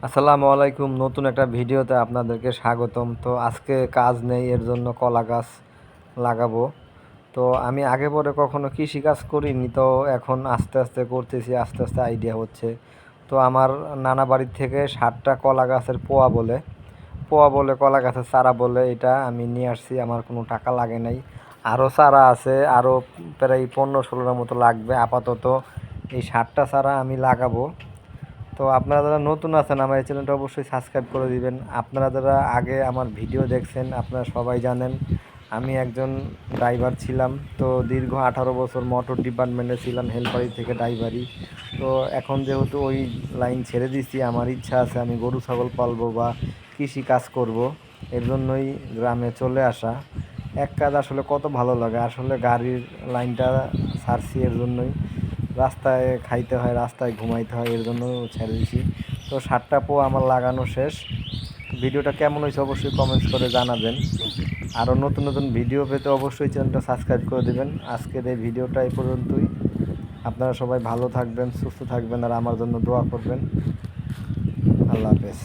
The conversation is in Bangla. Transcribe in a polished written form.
আসসালামু আলাইকুম। নতুন একটা ভিডিওতে আপনাদেরকে স্বাগতম। তো আজকে কাজ নেই, এর জন্য কলা গাছ লাগাবো। তো আমি আগে পরে কখনো কৃষিকাজ করিনি, তো এখন আস্তে আস্তে করতেছি, আস্তে আস্তে আইডিয়া হচ্ছে। তো আমার নানা বাড়ির থেকে 60টা কলা গাছের পোয়া বলে কলা গাছের চারা বলে, এটা আমি নিয়ে আসছি। আমার কোনো টাকা লাগে নাই। আরও চারা আছে, আরও প্রায় 15-16টার মতো লাগবে। আপাতত এই 60টা চারা আমি লাগাবো। তো আপনারা যারা নতুন আছেন, আমার এই চ্যানেলটা অবশ্যই সাবস্ক্রাইব করে দিবেন। আপনারা যারা আগে আমার ভিডিও দেখছেন, আপনারা সবাই জানেন আমি একজন ড্রাইভার ছিলাম। তো দীর্ঘ 18 বছর মোটর ডিপার্টমেন্টে ছিলাম, হেলপারি থেকে ড্রাইভারি। তো এখন যেহেতু ওই লাইন ছেড়ে দিছি, আমার ইচ্ছা আছে আমি গরু ছাগল পালবো বা কৃষি কাজ করব। এর জন্যই গ্রামে চলে আসা। এক কাজ আসলে কত ভালো লাগে, আসলে গাড়ির লাইনটা ছাড়ছি এর জন্যই। রাস্তায় খাইতে হয়, রাস্তায় ঘুমাইতে হয়, এর জন্য ছেড়ে দিছি। তো 60টা পোয়া আমার লাগানো শেষ। ভিডিওটা কেমন হয়েছে অবশ্যই কমেন্টস করে জানাবেন। আরও নতুন নতুন ভিডিও পেতে অবশ্যই চ্যানেলটা সাবস্ক্রাইব করে দেবেন। আজকের এই ভিডিওটা এই পর্যন্তই। আপনারা সবাই ভালো থাকবেন, সুস্থ থাকবেন, আর আমার জন্য দোয়া করবেন। আল্লাহ হাফেজ।